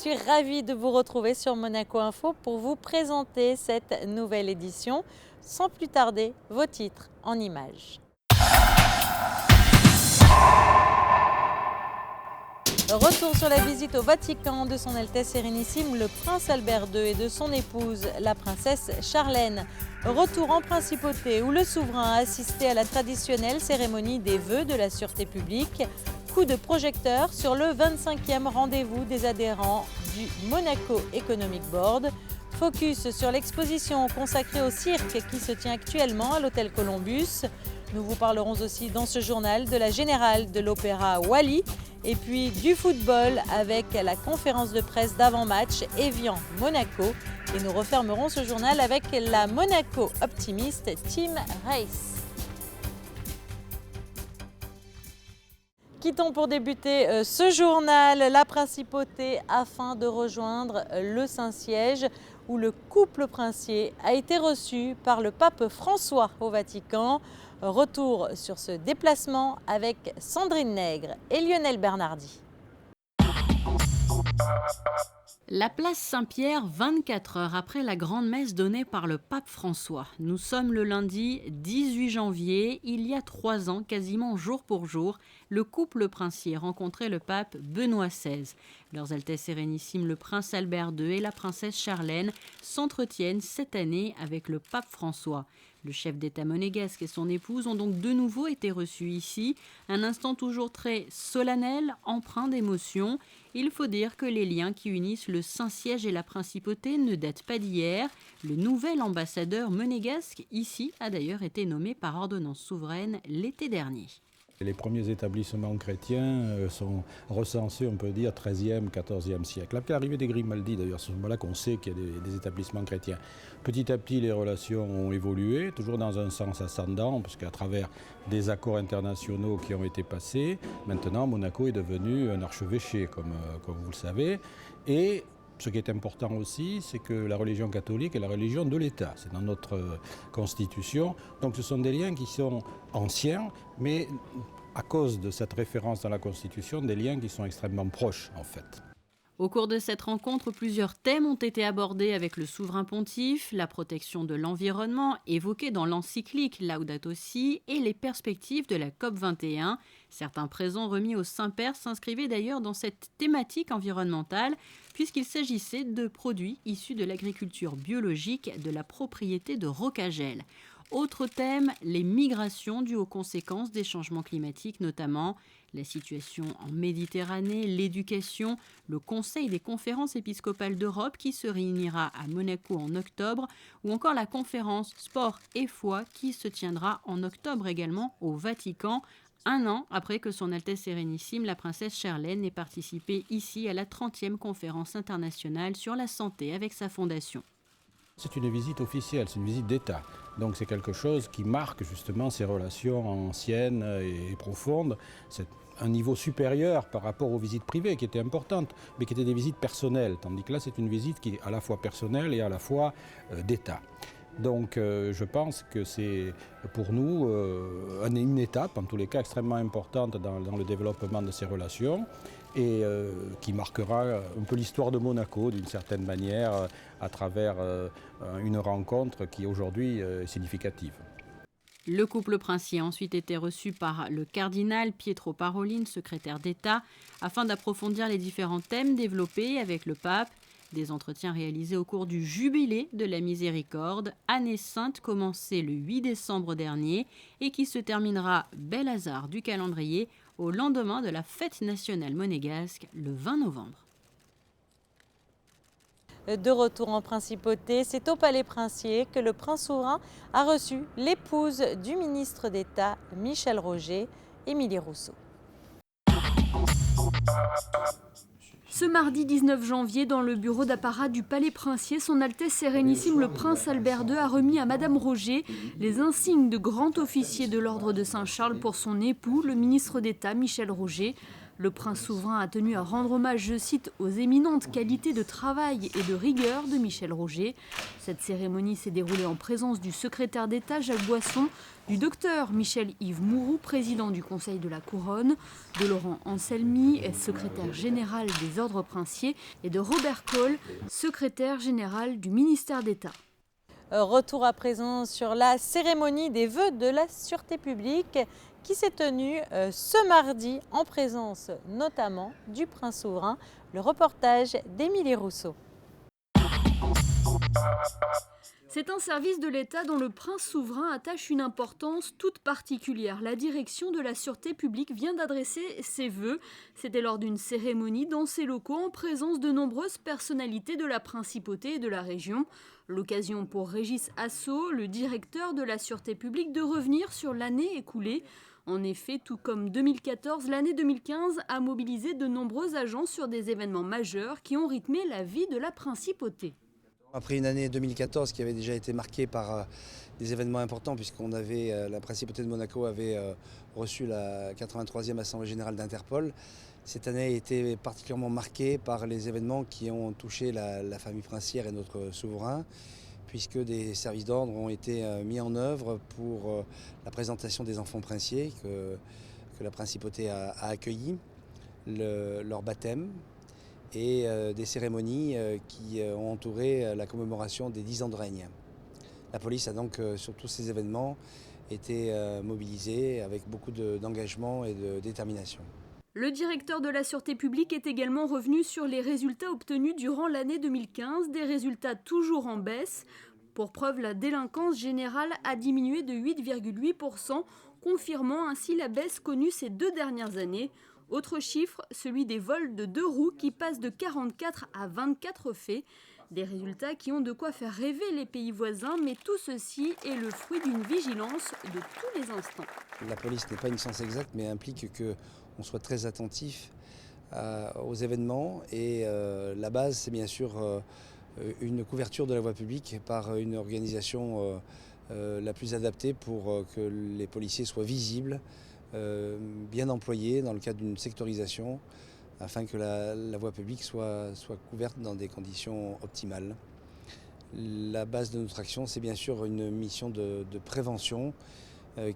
suis ravie de vous retrouver sur Monaco Info pour vous présenter cette nouvelle édition. Sans plus tarder, vos titres en images. Retour sur la visite au Vatican de son Altesse Sérénissime le Prince Albert II et de son épouse, la Princesse Charlène. Retour en principauté où le souverain a assisté à la traditionnelle cérémonie des vœux de la sûreté publique. Coup de projecteur sur le 25e rendez-vous des adhérents du Monaco Economic Board. Focus sur l'exposition consacrée au cirque qui se tient actuellement à l'hôtel Columbus. Nous vous parlerons aussi dans ce journal de la générale de l'opéra Wally et puis du football avec la conférence de presse d'avant-match Évian-Monaco. Et nous refermerons ce journal avec la Monaco Optimist Team Race. Quittons pour débuter ce journal la principauté afin de rejoindre le Saint-Siège où le couple princier a été reçu par le pape François au Vatican. Retour sur ce déplacement avec Sandrine Nègre et Lionel Bernardi. La place Saint-Pierre, 24 heures après la grande messe donnée par le pape François. Nous sommes le lundi 18 janvier. Il y a 3 ans, quasiment jour pour jour, le couple princier rencontrait le pape Benoît XVI. Leurs Altesses Sérénissimes, le prince Albert II et la princesse Charlène, s'entretiennent cette année avec le pape François. Le chef d'État monégasque et son épouse ont donc de nouveau été reçus ici. Un instant toujours très solennel, empreint d'émotion. Il faut dire que les liens qui unissent le Saint-Siège et la Principauté ne datent pas d'hier. Le nouvel ambassadeur monégasque ici a d'ailleurs été nommé par ordonnance souveraine l'été dernier. Les premiers établissements chrétiens sont recensés, on peut dire, 13e, 14e siècle. Après l'arrivée des Grimaldi, d'ailleurs, c'est ce moment-là qu'on sait qu'il y a des établissements chrétiens. Petit à petit, les relations ont évolué, toujours dans un sens ascendant, parce qu'à travers des accords internationaux qui ont été passés, maintenant Monaco est devenu un archevêché, comme vous le savez. Et ce qui est important aussi, c'est que la religion catholique est la religion de l'État. C'est dans notre constitution. Donc ce sont des liens qui sont anciens, mais à cause de cette référence dans la constitution, des liens qui sont extrêmement proches en fait. Au cours de cette rencontre, plusieurs thèmes ont été abordés avec le souverain pontife, la protection de l'environnement, évoquée dans l'encyclique Laudato Si, et les perspectives de la COP21. Certains présents remis au Saint-Père s'inscrivaient d'ailleurs dans cette thématique environnementale, puisqu'il s'agissait de produits issus de l'agriculture biologique de la propriété de Rocagel. Autre thème, les migrations dues aux conséquences des changements climatiques, notamment la situation en Méditerranée, l'éducation, le Conseil des conférences épiscopales d'Europe qui se réunira à Monaco en octobre, ou encore la conférence Sport et foi qui se tiendra en octobre également au Vatican, 1 an après que son Altesse Sérénissime, la princesse Charlène, ait participé ici à la 30e conférence internationale sur la santé avec sa fondation. C'est une visite officielle, c'est une visite d'État. Donc c'est quelque chose qui marque justement ces relations anciennes et profondes. C'est un niveau supérieur par rapport aux visites privées qui étaient importantes, mais qui étaient des visites personnelles. Tandis que là, c'est une visite qui est à la fois personnelle et à la fois d'État. Donc je pense que c'est pour nous une étape, en tous les cas extrêmement importante dans le développement de ces relations et qui marquera un peu l'histoire de Monaco d'une certaine manière à travers une rencontre qui aujourd'hui est significative. Le couple princier a ensuite été reçu par le cardinal Pietro Parolin, secrétaire d'État, afin d'approfondir les différents thèmes développés avec le pape. Des entretiens réalisés au cours du Jubilé de la Miséricorde, année sainte commencée le 8 décembre dernier et qui se terminera, bel hasard du calendrier, au lendemain de la fête nationale monégasque, le 20 novembre. De retour en principauté, c'est au Palais Princier que le prince souverain a reçu l'épouse du ministre d'État Michel Roger, Émilie Rousseau. Ce mardi 19 janvier, dans le bureau d'apparat du Palais Princier, son Altesse Sérénissime le Prince Albert II a remis à Madame Roger les insignes de grand officier de l'ordre de Saint-Charles pour son époux, le ministre d'État Michel Roger. Le prince souverain a tenu à rendre hommage, je cite, aux éminentes qualités de travail et de rigueur de Michel Roger. Cette cérémonie s'est déroulée en présence du secrétaire d'État Jacques Boisson, du docteur Michel-Yves Mouroux, président du Conseil de la Couronne, de Laurent Anselmy, secrétaire général des ordres princiers, et de Robert Cole, secrétaire général du ministère d'État. Retour à présent sur la cérémonie des vœux de la sûreté publique qui s'est tenue ce mardi en présence notamment du prince souverain. Le reportage d'Émilie Rousseau. C'est un service de l'État dont le prince souverain attache une importance toute particulière. La direction de la sûreté publique vient d'adresser ses vœux. C'était lors d'une cérémonie dans ses locaux en présence de nombreuses personnalités de la principauté et de la région. L'occasion pour Régis Assau, le directeur de la sûreté publique, de revenir sur l'année écoulée. En effet, tout comme 2014, l'année 2015 a mobilisé de nombreux agents sur des événements majeurs qui ont rythmé la vie de la principauté. Après une année 2014 qui avait déjà été marquée par des événements importants, puisqu'on avait la principauté de Monaco avait reçu la 83e Assemblée générale d'Interpol, cette année a été particulièrement marquée par les événements qui ont touché la famille princière et notre souverain, puisque des services d'ordre ont été mis en œuvre pour la présentation des enfants princiers que la principauté a accueillis, leur baptême, et des cérémonies qui ont entouré la commémoration des 10 ans de règne. La police a donc, sur tous ces événements, été mobilisée avec beaucoup d'engagement et de détermination. Le directeur de la sûreté publique est également revenu sur les résultats obtenus durant l'année 2015, des résultats toujours en baisse. Pour preuve, la délinquance générale a diminué de 8,8%, confirmant ainsi la baisse connue ces 2 dernières années. Autre chiffre, celui des vols de 2 roues qui passent de 44 à 24 faits. Des résultats qui ont de quoi faire rêver les pays voisins, mais tout ceci est le fruit d'une vigilance de tous les instants. La police n'est pas une science exacte, mais implique qu'on soit très attentif aux événements. Et la base, c'est bien sûr une couverture de la voie publique par une organisation la plus adaptée pour que les policiers soient visibles, bien employés dans le cadre d'une sectorisation, afin que la voie publique soit couverte dans des conditions optimales. La base de notre action, c'est bien sûr une mission de prévention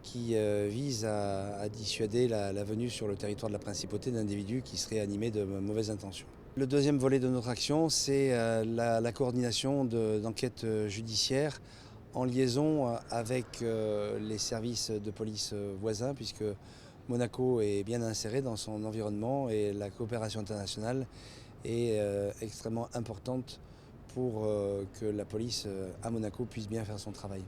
qui vise à dissuader la venue sur le territoire de la principauté d'individus qui seraient animés de mauvaises intentions. Le deuxième volet de notre action, c'est la coordination d'enquêtes judiciaires en liaison avec les services de police voisins, puisque Monaco est bien inséré dans son environnement et la coopération internationale est extrêmement importante pour que la police à Monaco puisse bien faire son travail.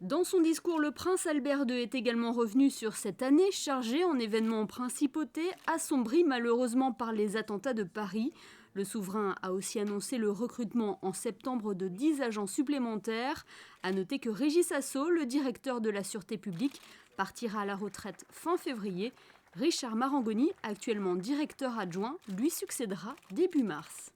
Dans son discours, le prince Albert II est également revenu sur cette année chargée en événements en principauté, assombrie malheureusement par les attentats de Paris. Le souverain a aussi annoncé le recrutement en septembre de 10 agents supplémentaires. À noter que Régis Assau, le directeur de la sûreté publique, partira à la retraite fin février. Richard Marangoni, actuellement directeur adjoint, lui succédera début mars.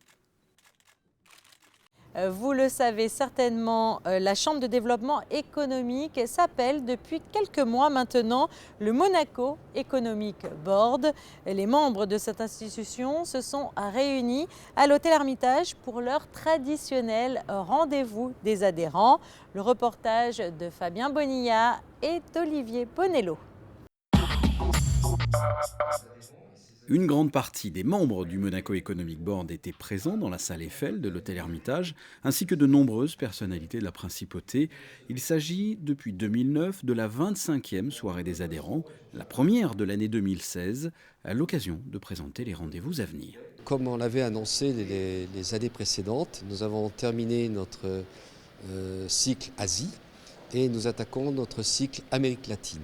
Vous le savez certainement, la Chambre de développement économique s'appelle depuis quelques mois maintenant le Monaco Economic Board. Les membres de cette institution se sont réunis à l'hôtel Hermitage pour leur traditionnel rendez-vous des adhérents. Le reportage de Fabien Bonilla et d'Olivier Bonello. Une grande partie des membres du Monaco Economic Board étaient présents dans la salle Eiffel de l'hôtel Hermitage, ainsi que de nombreuses personnalités de la principauté. Il s'agit depuis 2009 de la 25e soirée des adhérents, la première de l'année 2016, à l'occasion de présenter les rendez-vous à venir. Comme on l'avait annoncé les années précédentes, nous avons terminé notre cycle Asie et nous attaquons notre cycle Amérique latine.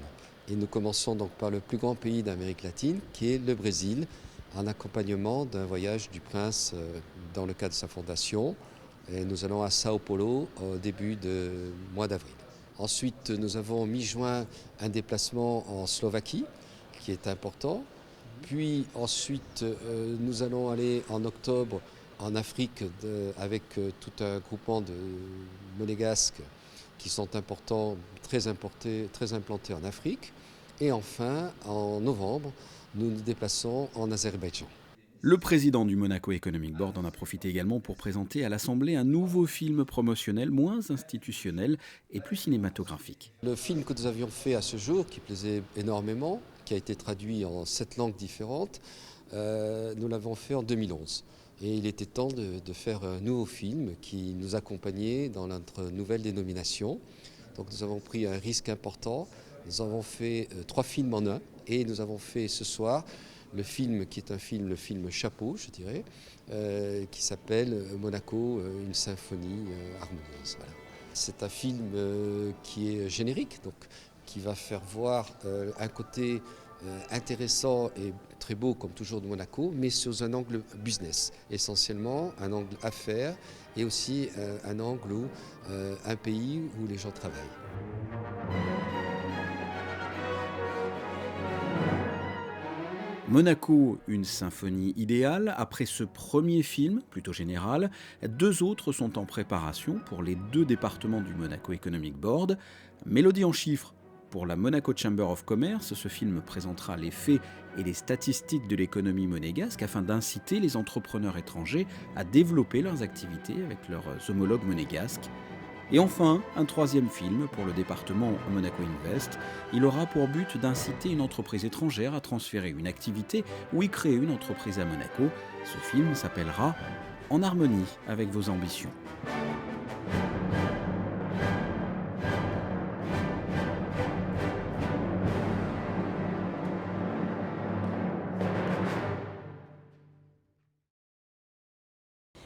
Et nous commençons donc par le plus grand pays d'Amérique latine, qui est le Brésil, en accompagnement d'un voyage du prince dans le cadre de sa fondation. Et nous allons à Sao Paulo au début du mois d'avril. Ensuite, nous avons mi-juin un déplacement en Slovaquie, qui est important. Puis ensuite, nous allons aller en octobre en Afrique avec tout un groupement de monégasques qui sont importants, très implantés en Afrique. Et enfin, en novembre, nous nous déplaçons en Azerbaïdjan. Le président du Monaco Economic Board en a profité également pour présenter à l'Assemblée un nouveau film promotionnel moins institutionnel et plus cinématographique. Le film que nous avions fait à ce jour, qui plaisait énormément, qui a été traduit en 7 langues différentes, nous l'avons fait en 2011. Et il était temps de faire un nouveau film qui nous accompagnait dans notre nouvelle dénomination. Donc nous avons pris un risque important. Nous avons fait 3 films en un et nous avons fait ce soir le film qui est le film chapeau, je dirais, qui s'appelle Monaco, une symphonie harmonieuse. Voilà. C'est un film qui est générique, donc qui va faire voir un côté intéressant et très beau comme toujours de Monaco, mais sous un angle business, essentiellement un angle affaires et aussi un angle où un pays où les gens travaillent. Monaco, une symphonie idéale. Après ce premier film, plutôt général, 2 autres sont en préparation pour les 2 départements du Monaco Economic Board. Mélodie en chiffres. Pour la Monaco Chamber of Commerce, ce film présentera les faits et les statistiques de l'économie monégasque afin d'inciter les entrepreneurs étrangers à développer leurs activités avec leurs homologues monégasques. Et enfin, un 3e film pour le département Monaco Invest. Il aura pour but d'inciter une entreprise étrangère à transférer une activité ou y créer une entreprise à Monaco. Ce film s'appellera « En harmonie avec vos ambitions ».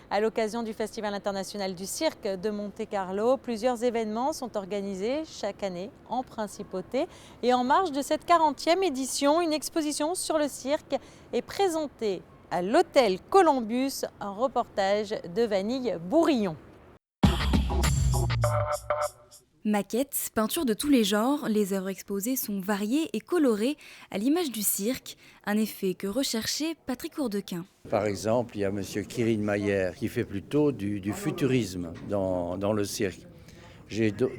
À l'occasion du Festival international du cirque de Monte-Carlo, plusieurs événements sont organisés chaque année en principauté. Et en marge de cette 40e édition, une exposition sur le cirque est présentée à l'hôtel Columbus, un reportage de Vanille Bourillon. Maquettes, peintures de tous les genres, les œuvres exposées sont variées et colorées à l'image du cirque, un effet que recherchait Patrick Hourdequin. Par exemple, il y a M. Kirin Mayer qui fait plutôt du futurisme dans le cirque.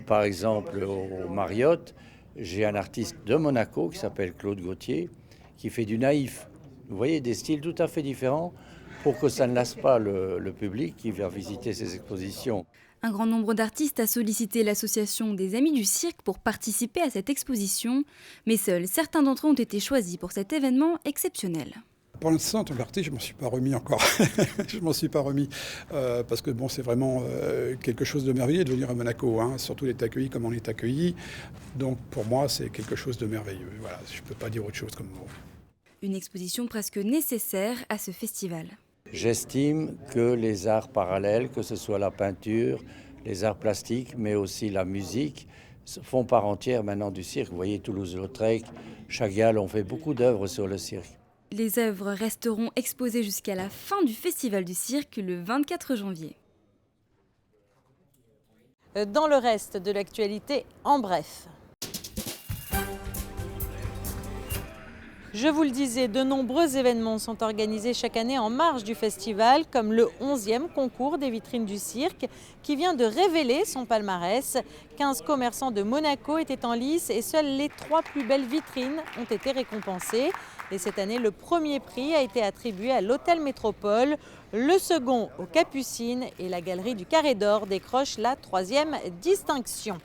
Par exemple, au Marriott, j'ai un artiste de Monaco qui s'appelle Claude Gauthier qui fait du naïf. Vous voyez, des styles tout à fait différents pour que ça ne lasse pas le public qui vient visiter ces expositions. Un grand nombre d'artistes a sollicité l'association des Amis du Cirque pour participer à cette exposition, mais seuls certains d'entre eux ont été choisis pour cet événement exceptionnel. Pour l'instant, en tant qu'artiste, je ne m'en suis pas remis encore. Je ne m'en suis pas remis parce que bon, c'est vraiment quelque chose de merveilleux de venir à Monaco, hein, surtout d'être accueilli comme on est accueilli. Donc pour moi, c'est quelque chose de merveilleux. Voilà, je ne peux pas dire autre chose comme mot. Une exposition presque nécessaire à ce festival. J'estime que les arts parallèles, que ce soit la peinture, les arts plastiques, mais aussi la musique, font part entière maintenant du cirque. Vous voyez, Toulouse-Lautrec, Chagall ont fait beaucoup d'œuvres sur le cirque. Les œuvres resteront exposées jusqu'à la fin du Festival du cirque le 24 janvier. Dans le reste de l'actualité, en bref. Je vous le disais, de nombreux événements sont organisés chaque année en marge du festival, comme le 11e concours des vitrines du cirque, qui vient de révéler son palmarès. 15 commerçants de Monaco étaient en lice et seules les 3 plus belles vitrines ont été récompensées. Et cette année, le premier prix a été attribué à l'Hôtel Métropole, le second aux Capucines et la Galerie du Carré d'Or décroche la 3e distinction.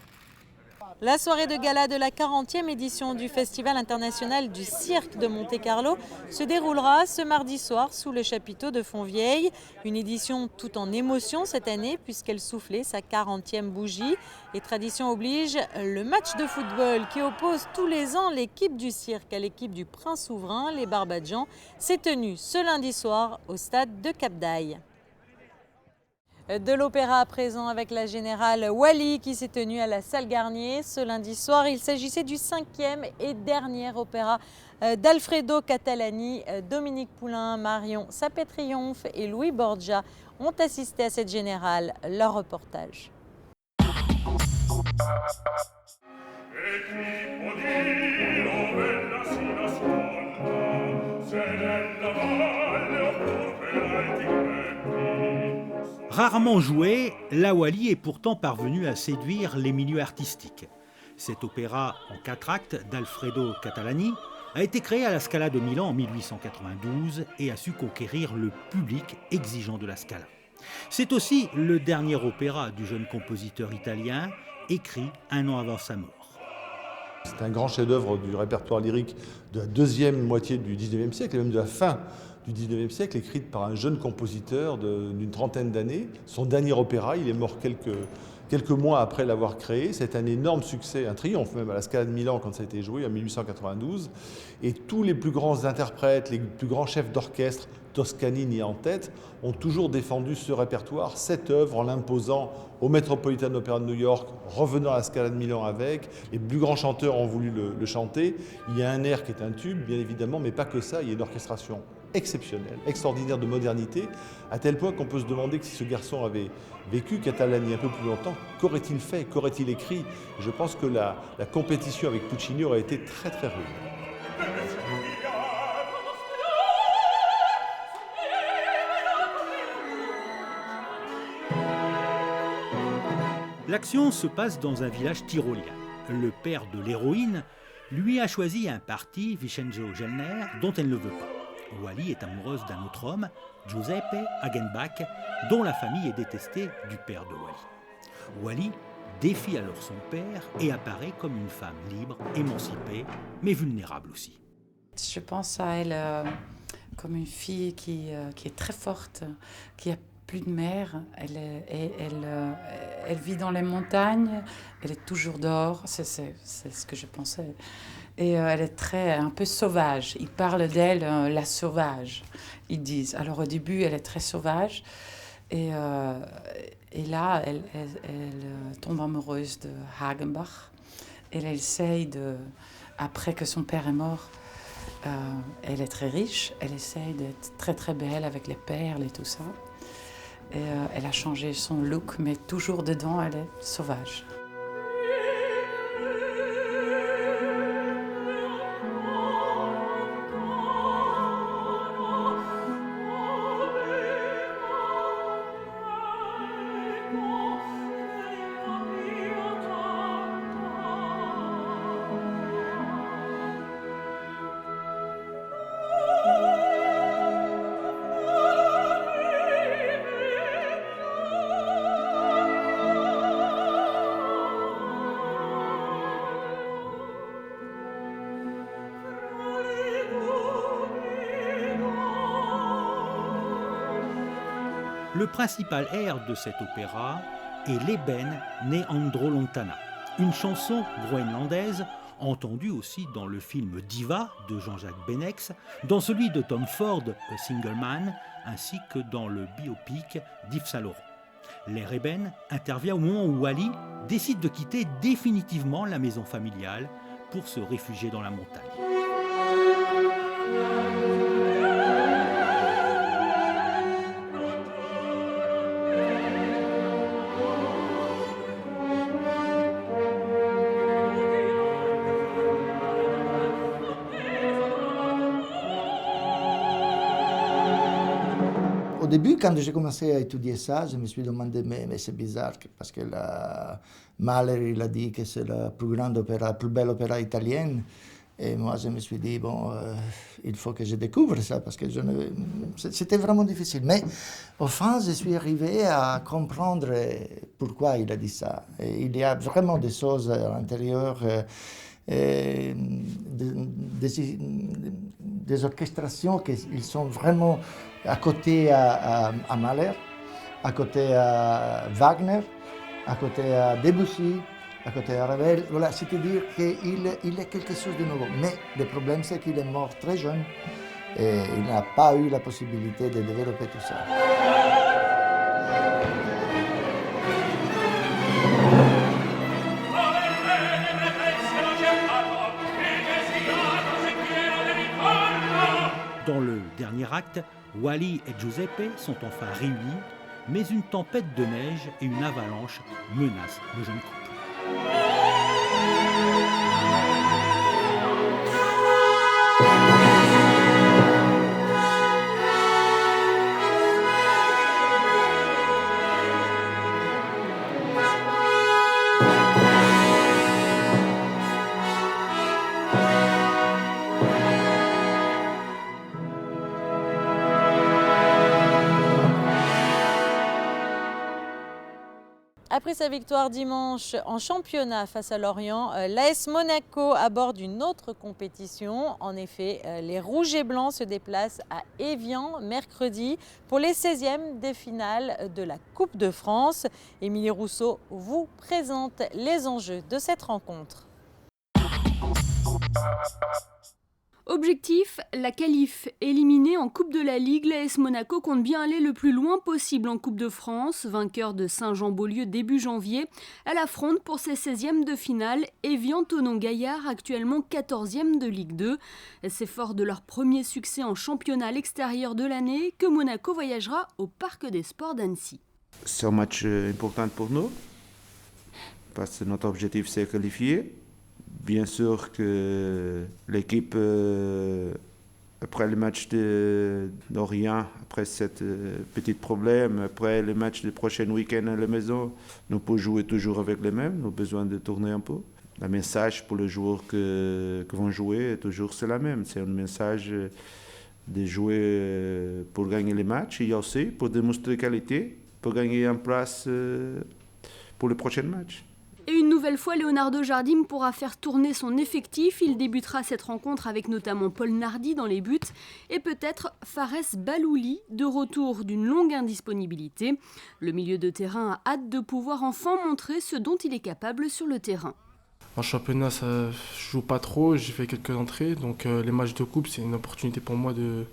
La soirée de gala de la 40e édition du Festival international du cirque de Monte-Carlo se déroulera ce mardi soir sous le chapiteau de Fontvieille. Une édition tout en émotion cette année puisqu'elle soufflait sa 40e bougie. Et tradition oblige, le match de football qui oppose tous les ans l'équipe du cirque à l'équipe du Prince Souverain, les Barbadjans, s'est tenu ce lundi soir au stade de Cap-d'Aille. De l'opéra à présent avec la générale Wally qui s'est tenue à la salle Garnier ce lundi soir. Il s'agissait du 5e et dernier opéra d'Alfredo Catalani. Dominique Poulain, Marion Sapé-Triomphe et Louis Borgia ont assisté à cette générale. Leur reportage. Rarement jouée, la Wally est pourtant parvenue à séduire les milieux artistiques. Cet opéra en 4 actes d'Alfredo Catalani a été créé à la Scala de Milan en 1892 et a su conquérir le public exigeant de la Scala. C'est aussi le dernier opéra du jeune compositeur italien, écrit un an avant sa mort. C'est un grand chef-d'œuvre du répertoire lyrique de la deuxième moitié du XIXe siècle, et même de la fin du XIXe siècle, écrite par un jeune compositeur d'une trentaine d'années. Son dernier opéra, il est mort quelques mois après l'avoir créé. C'est un énorme succès, un triomphe même à la Scala de Milan quand ça a été joué en 1892. Et tous les plus grands interprètes, les plus grands chefs d'orchestre, Toscanini en tête, ont toujours défendu ce répertoire, cette œuvre, en l'imposant au Metropolitan Opera de New York, revenant à la Scala de Milan avec. Les plus grands chanteurs ont voulu le chanter. Il y a un air qui est un tube, bien évidemment, mais pas que ça. Il y a une orchestration exceptionnelle, extraordinaire de modernité, à tel point qu'on peut se demander que si ce garçon avait vécu Catalani un peu plus longtemps, qu'aurait-il fait, qu'aurait-il écrit? Je pense que la compétition avec Puccini aurait été très très rude. L'action se passe dans un village tyrolien. Le père de l'héroïne lui a choisi un parti, Vincenzo Gelner, dont elle ne veut pas. Wally est amoureuse d'un autre homme, Giuseppe Hagenbach, dont la famille est détestée du père de Wally. Wally défie alors son père et apparaît comme une femme libre, émancipée, mais vulnérable aussi. Je pense à elle comme une fille qui est très forte, qui a plus de mère. Elle vit dans les montagnes, elle est toujours dehors, c'est ce que je pensais. Et elle est un peu sauvage. Ils parlent d'elle, la sauvage, ils disent. Alors au début, elle est très sauvage. Et là, elle tombe amoureuse de Hagenbach. Elle essaye après que son père est mort, elle est très riche. Elle essaye d'être très très belle avec les perles et tout ça. Et elle a changé son look, mais toujours dedans, elle est sauvage. Le principal air de cet opéra est l'Eben né Andro Lontana, une chanson groenlandaise entendue aussi dans le film Diva de Jean-Jacques Benex, dans celui de Tom Ford, A Single Man, ainsi que dans le biopic d'Yves Saint Laurent. L'air Eben intervient au moment où Wally décide de quitter définitivement la maison familiale pour se réfugier dans la montagne. Au début, quand j'ai commencé à étudier ça, je me suis demandé, mais c'est bizarre, parce que Mahler, il a dit que c'est la plus grande opéra, la plus belle opéra italienne. Et moi, je me suis dit, il faut que je découvre ça, parce que c'était vraiment difficile. Mais au fond, je suis arrivé à comprendre pourquoi il a dit ça. Et il y a vraiment des choses à l'intérieur, des orchestrations qui sont vraiment à côté à Mahler, à côté à Wagner, à côté à Debussy, à côté à Ravel. Voilà, c'est-à-dire qu'il est quelque chose de nouveau. Mais le problème, c'est qu'il est mort très jeune et il n'a pas eu la possibilité de développer tout ça. Dans le dernier acte, Wally et Giuseppe sont enfin réunis, mais une tempête de neige et une avalanche menacent le jeune couple. Après sa victoire dimanche en championnat face à Lorient, l'AS Monaco aborde une autre compétition. En effet, les Rouges et Blancs se déplacent à Évian mercredi pour les 16e des finales de la Coupe de France. Émilie Rousseau vous présente les enjeux de cette rencontre. Objectif, la qualif. Éliminée en Coupe de la Ligue, l'AS Monaco compte bien aller le plus loin possible en Coupe de France. Vainqueur de Saint-Jean-Beaulieu début janvier, elle affronte pour ses 16e de finale Évian-Thonon-Gaillard, actuellement 14e de Ligue 2. C'est fort de leur premier succès en championnat à l'extérieur de l'année que Monaco voyagera au Parc des Sports d'Annecy. C'est un match important pour nous, parce que notre objectif c'est qualifier. Bien sûr que l'équipe, après le match d'Orient, après ce petit problème, après le match du prochain week-end à la maison, nous pouvons jouer toujours avec les mêmes, nous avons besoin de tourner un peu. Le message pour les joueurs qui vont jouer, toujours c'est la même. C'est un message de jouer pour gagner les matchs et aussi pour démontrer qualité, pour gagner en place pour le prochain match. Et une nouvelle fois, Leonardo Jardim pourra faire tourner son effectif. Il débutera cette rencontre avec notamment Paul Nardi dans les buts et peut-être Fares Balouli, de retour d'une longue indisponibilité. Le milieu de terrain a hâte de pouvoir enfin montrer ce dont il est capable sur le terrain. En championnat, je joue pas trop, j'ai fait quelques entrées. Donc les matchs de coupe, c'est une opportunité pour moi de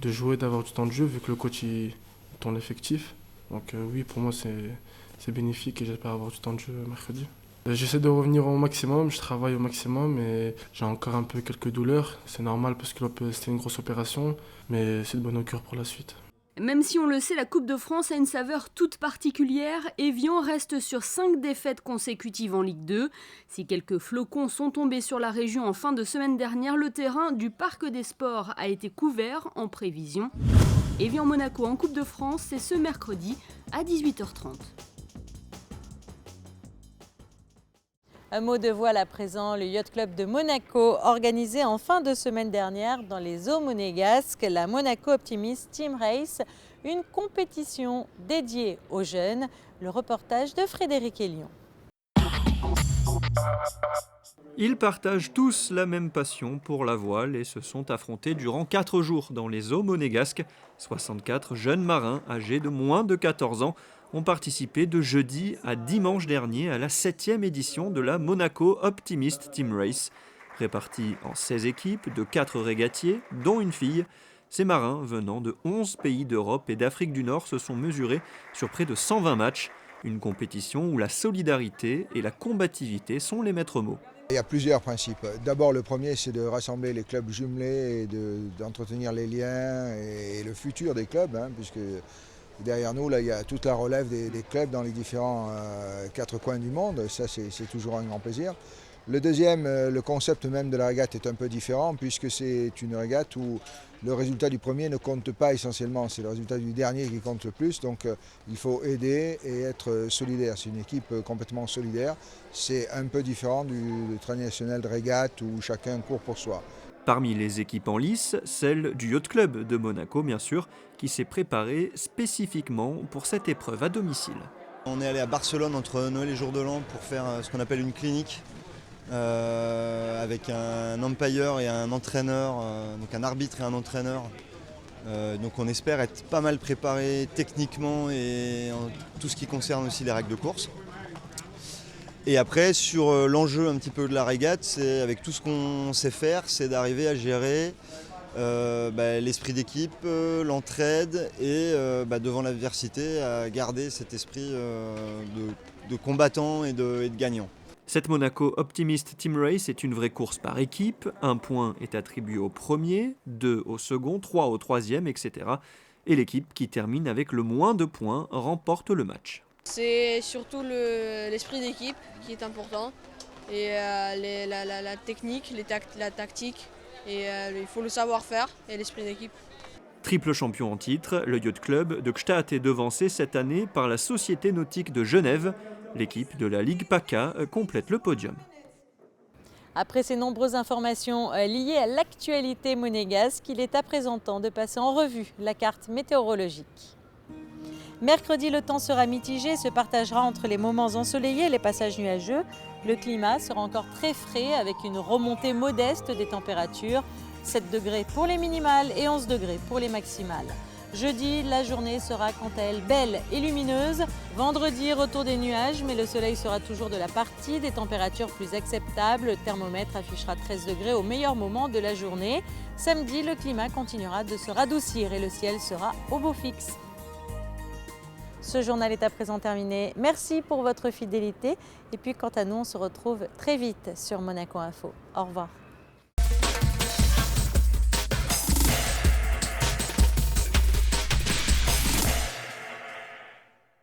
jouer, d'avoir du temps de jeu, vu que le coach il tourne l'effectif. Donc oui, pour moi, c'est bénéfique et j'espère avoir du temps de jeu mercredi. J'essaie de revenir au maximum, je travaille au maximum et j'ai encore un peu quelques douleurs. C'est normal parce que c'était une grosse opération, mais c'est de bon augure pour la suite. Même si on le sait, la Coupe de France a une saveur toute particulière. Évian reste sur 5 défaites consécutives en Ligue 2. Si quelques flocons sont tombés sur la région en fin de semaine dernière, le terrain du Parc des Sports a été couvert en prévision. Évian-Monaco en Coupe de France, c'est ce mercredi à 18h30. Un mot de voile à présent, le Yacht Club de Monaco organisé en fin de semaine dernière dans les eaux monégasques la Monaco Optimist Team Race, une compétition dédiée aux jeunes. Le reportage de Frédéric Elion. Ils partagent tous la même passion pour la voile et se sont affrontés durant 4 jours dans les eaux monégasques. 64 jeunes marins âgés de moins de 14 ans ont participé de jeudi à dimanche dernier à la 7e édition de la Monaco Optimist Team Race. Répartis en 16 équipes de 4 régatiers, dont une fille, ces marins venant de 11 pays d'Europe et d'Afrique du Nord se sont mesurés sur près de 120 matchs. Une compétition où la solidarité et la combativité sont les maîtres mots. Il y a plusieurs principes. D'abord, le premier, c'est de rassembler les clubs jumelés et d'entretenir les liens et le futur des clubs, puisque derrière nous, là, il y a toute la relève des clubs dans les différents 4 coins du monde. Ça, c'est toujours un grand plaisir. Le deuxième, le concept même de la régate est un peu différent, puisque c'est une régate où le résultat du premier ne compte pas essentiellement, c'est le résultat du dernier qui compte le plus, donc il faut aider et être solidaire. C'est une équipe complètement solidaire, c'est un peu différent du traditionnel de régate où chacun court pour soi. Parmi les équipes en lice, celle du Yacht Club de Monaco, bien sûr, qui s'est préparée spécifiquement pour cette épreuve à domicile. On est allé à Barcelone entre Noël et Jour de l'An pour faire ce qu'on appelle une clinique. Avec un umpire et un entraîneur, donc un arbitre et un entraîneur. Donc on espère être pas mal préparé techniquement et en tout ce qui concerne aussi les règles de course. Et après sur l'enjeu un petit peu de la régate, c'est avec tout ce qu'on sait faire, c'est d'arriver à gérer l'esprit d'équipe, l'entraide et devant l'adversité à garder cet esprit de combattant et de gagnant. Cette Monaco Optimist Team Race est une vraie course par équipe. 1 point est attribué au premier, 2 au second, 3 au troisième, etc. Et l'équipe qui termine avec le moins de points remporte le match. C'est surtout l'esprit d'équipe qui est important et la technique, la tactique et il faut le savoir-faire et l'esprit d'équipe. Triple champion en titre, le Yacht Club de Gstaad est devancé cette année par la Société nautique de Genève. L'équipe de la Ligue PACA complète le podium. Après ces nombreuses informations liées à l'actualité monégasque, il est à présent temps de passer en revue la carte météorologique. Mercredi, le temps sera mitigé et se partagera entre les moments ensoleillés et les passages nuageux. Le climat sera encore très frais avec une remontée modeste des températures, 7 degrés pour les minimales et 11 degrés pour les maximales. Jeudi, la journée sera quant à elle belle et lumineuse. Vendredi, retour des nuages, mais le soleil sera toujours de la partie, des températures plus acceptables. Le thermomètre affichera 13 degrés au meilleur moment de la journée. Samedi, le climat continuera de se radoucir et le ciel sera au beau fixe. Ce journal est à présent terminé. Merci pour votre fidélité. Et puis quant à nous, on se retrouve très vite sur Monaco Info. Au revoir.